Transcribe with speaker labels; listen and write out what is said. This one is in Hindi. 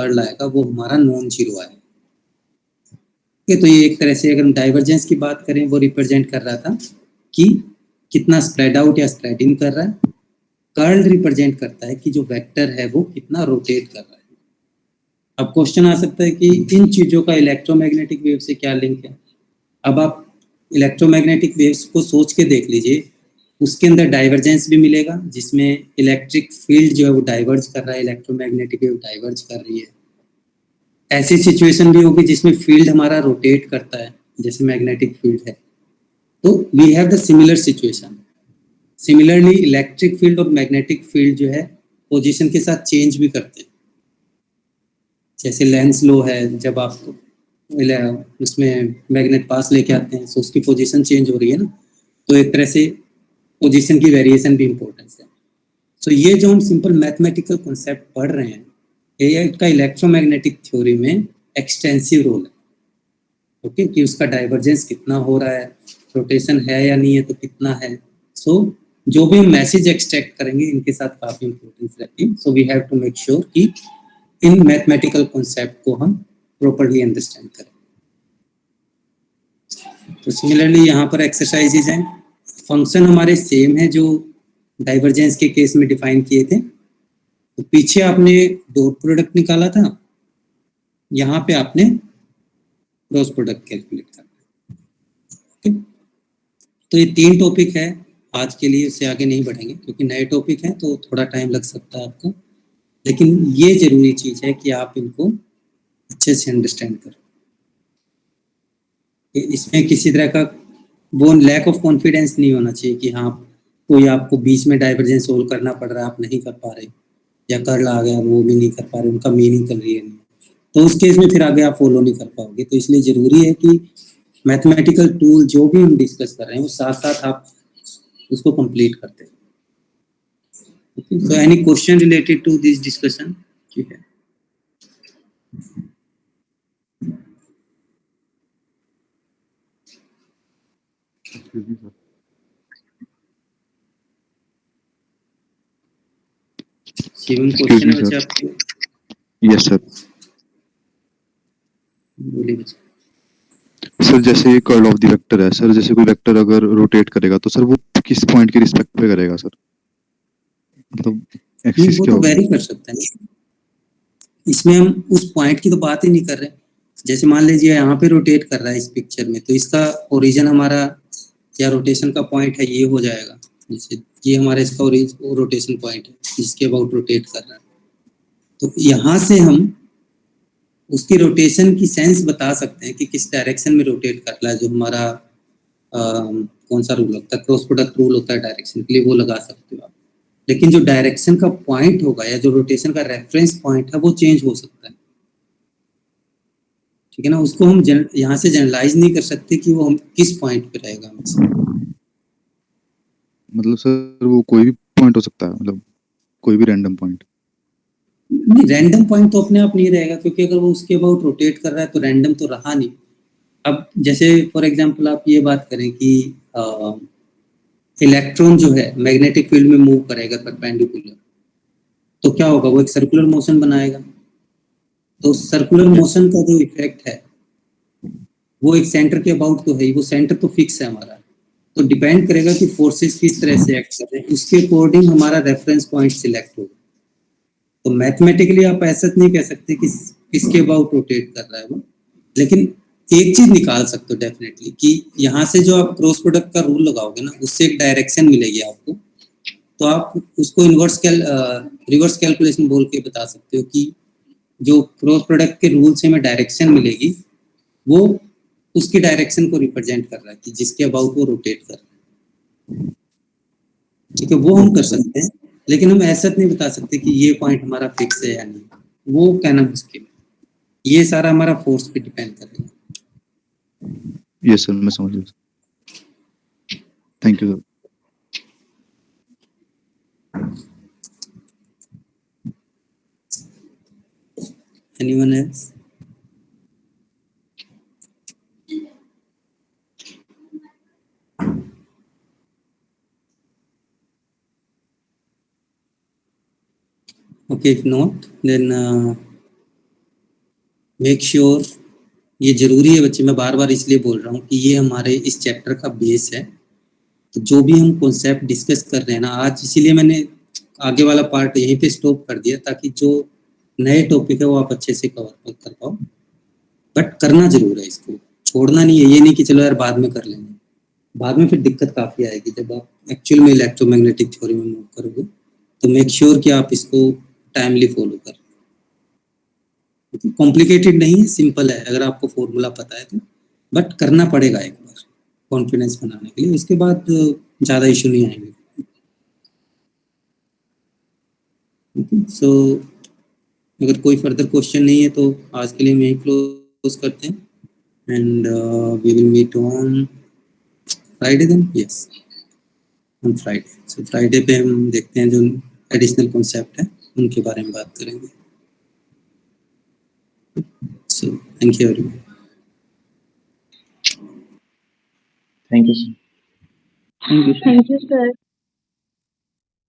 Speaker 1: कर्ल आएगा वो हमारा नॉन जीरो आएगा। तो ये एक तरह से अगर हम डाइवर्जेंस की बात करें वो रिप्रेजेंट कर रहा था कि कितना स्प्रेड आउट या स्प्रेड इन कर रहा है। कर्ल रिप्रेजेंट करता है कि जो वेक्टर है वो कितना रोटेट कर रहा है। अब क्वेश्चन आ सकता है कि इन चीजों का इलेक्ट्रोमैग्नेटिक वेव से क्या लिंक है। अब आप इलेक्ट्रोमैग्नेटिक वेव्स को सोच के देख लीजिए, उसके अंदर डाइवर्जेंस भी मिलेगा जिसमें इलेक्ट्रिक फील्ड जो है वो डाइवर्ज कर रहा है, इलेक्ट्रोमैग्नेटिक वेव डाइवर्ज कर रही है। ऐसी सिचुएशन भी होगी जिसमें फील्ड हमारा रोटेट करता है, जैसे मैग्नेटिक फील्ड है। तो we have the similar situation. Similarly electric field और मैग्नेटिक फील्ड जो है पोजीशन के साथ चेंज भी करते हैं। जैसे लेंस लो है, जब आप उसमें मैग्नेट पास लेके आते हैं तो उसकी पोजीशन चेंज हो रही है ना, तो एक तरह से पोजीशन की वेरिएशन भी इम्पोर्टेंस है। तो ये जो हम सिंपल मैथमेटिकल कॉन्सेप्ट पढ़ रहे हैं, ये इसका इलेक्ट्रोमैग्नेटिक थ्योरी में एक्सटेंसिव रोल है। ओके, कि उसका डाइवर्जेंस कितना हो रहा है, रोटेशन है या नहीं है तो कितना है। सो जो भी हम मैसेज एक्सट्रैक्ट करेंगे इनके साथ काफी इंपॉर्टेंस रहती है। So we have to make sure कि इन मैथमेटिकल कॉन्सेप्ट को हम प्रॉपर्ली अंडरस्टैंड करें। तो सिमिलरली यहाँ पर एक्सरसाइजेज हैं। फंक्शन हमारे सेम है जो डाइवर्जेंस के केस में डिफाइन किए थे। तो पीछे आपने डॉट प्रोडक्ट निकाला था, यहाँ पे आपने क्रॉस प्रोडक्ट कैलकुलेट करना है। तो ये 3 टॉपिक है आज के लिए, उससे आगे नहीं बढ़ेंगे क्योंकि नए टॉपिक हैं तो थोड़ा टाइम लग सकता है आपको, लेकिन ये जरूरी चीज है कि आप इनको अच्छे से अंडरस्टैंड करें। इसमें किसी तरह का वो लैक ऑफ कॉन्फिडेंस नहीं होना चाहिए कि हाँ कोई आपको बीच में डाइवर्जेंस सोल्व करना पड़ रहा है, आप नहीं कर पा रहे, या कर्ल आ गया वो भी नहीं कर पा रहे, उनका मीनिंग क्लियर नहीं, तो उस केस में फिर आगे आप फॉलो नहीं कर पाओगे। तो इसलिए जरूरी है कि मैथमेटिकल टूल जो भी हम डिस्कस कर रहे हैं वो साथ साथ आप उसको कंप्लीट करते हैं। So any question related to this discussion? ठीक है। शिवम क्वेश्चन है बच्चे आपके?
Speaker 2: Yes sir.
Speaker 1: बोलिए बच्चे।
Speaker 2: सर जैसे ये कर्ल ऑफ द वेक्टर है सर, जैसे कोई वेक्टर अगर रोटेट करेगा तो सर वो किस पॉइंट के रिस्पेक्ट पे करेगा सर, मतलब एक्सिस
Speaker 1: वो
Speaker 2: क्या
Speaker 1: तो
Speaker 2: होगा?
Speaker 1: वेरी कर सकता है, इसमें हम उस पॉइंट की तो बात ही नहीं कर रहे। जैसे मान लीजिए यहाँ पे रोटेट कर रहा है इस पिक्चर में, तो इसका ओरिजिन हमारा या रोटेशन का पॉइंट है ये हो जाएगा। जैसे ये हमारा इसका रोटेशन पॉइंट है जिसके अबाउट रोटेट कर रहा है, तो यहाँ से हम उसकी रोटेशन की सेंस बता सकते हैं कि किस डायरेक्शन में रोटेट कर रहा है। जो हमारा कौन सा रूल होता है, क्रॉस प्रोडक्ट रूल होता है डायरेक्शन के लिए, वो लगा सकते हो आप। लेकिन जो डायरेक्शन का पॉइंट होगा या जो रोटेशन का रेफरेंस पॉइंट है वो चेंज हो सकता है, ठीक है ना। उसको हम यहाँ से जनरलाइज नहीं कर सकते कि वो हम किस पॉइंट पे रहेगा हमेशा।
Speaker 2: मतलब सर वो कोई भी पॉइंट हो सकता है, मतलब कोई भी रैंडम पॉइंट?
Speaker 1: नहीं, रैंडम पॉइंट तो अपने आप नहीं रहेगा, क्योंकि अगर वो उसके अबाउट रोटेट कर रहा है तो रैंडम तो रहा नहीं। अब जैसे फॉर एग्जांपल आप ये बात करें कि इलेक्ट्रॉन जो है मैग्नेटिक फील्ड में मूव करेगा परपेंडिकुलर, तो क्या होगा, वो एक सर्कुलर मोशन बनाएगा। तो सर्कुलर मोशन का जो इफेक्ट है वो एक सेंटर के अबाउट तो है ही, वो सेंटर तो फिक्स है हमारा। तो डिपेंड करेगा कि फोर्सेस किस तरह से एक्ट कर रहे हैं, उसके अकॉर्डिंग हमारा रेफरेंस पॉइंट सिलेक्ट होगा। तो मैथमेटिकली आप ऐसा नहीं कह सकते कि किसके अबाउट रोटेट कर रहा है वो, लेकिन एक चीज निकाल सकते हो डेफिनेटली कि यहाँ से जो आप क्रॉस प्रोडक्ट का रूल लगाओगे ना, उससे एक डायरेक्शन मिलेगी आपको। तो आप उसको रिवर्स कैलकुलेशन बोल के बता सकते हो कि जो क्रॉस प्रोडक्ट के रूल से हमें डायरेक्शन मिलेगी वो उसकी डायरेक्शन को रिप्रेजेंट कर रहा है कि जिसके अबाउट वो रोटेट कर रहा है, ठीक है। वो हम कर सकते हैं, लेकिन हम ऐसा नहीं बता सकते कि ये पॉइंट हमारा फिक्स है या नहीं, वो कहना मुश्किल है। ये सारा हमारा फोर्स पे डिपेंड करेगा।
Speaker 2: यस सर, मैं समझ गया। Thank you sir.
Speaker 1: Anyone else? Okay, if not, then make sure ये जरूरी है बच्चे, मैं बार बार इसलिए बोल रहा हूँ कि ये हमारे इस चैप्टर का बेस है। तो जो भी हम कॉन्सेप्ट डिस्कस कर रहे हैं ना आज, इसीलिए मैंने आगे वाला पार्ट यहीं पे स्टॉप कर दिया ताकि जो नए टॉपिक है वो आप अच्छे से कवर कर पाओ। बट करना जरूर है इसको, छोड़ना नहीं है। ये नहीं कि चलो यार बाद में कर लेंगे, बाद में फिर दिक्कत काफ़ी आएगी जब आप एक्चुअल में इलेक्ट्रोमैग्नेटिक थ्योरी में मूव करोगे। तो मेक श्योर कि आप इसको टाइमली फॉलो करें। कॉम्प्लिकेटेड नहीं है, सिंपल है अगर आपको फॉर्मूला पता है तो, बट करना पड़ेगा एक बार कॉन्फिडेंस बनाने के लिए, उसके बाद ज़्यादा इशू नहीं आएंगे। सो अगर कोई फर्दर क्वेश्चन नहीं है तो आज के लिए हम यही क्लोज करते हैं and we will meet on Friday then. Yes, on Friday. So Friday पे हम देखते हैं जो एडिशनल कॉन्सेप्ट है उनके बारे में बात करेंगे। So thank you everyone.
Speaker 3: Thank you, sir.
Speaker 4: Thank you, sir.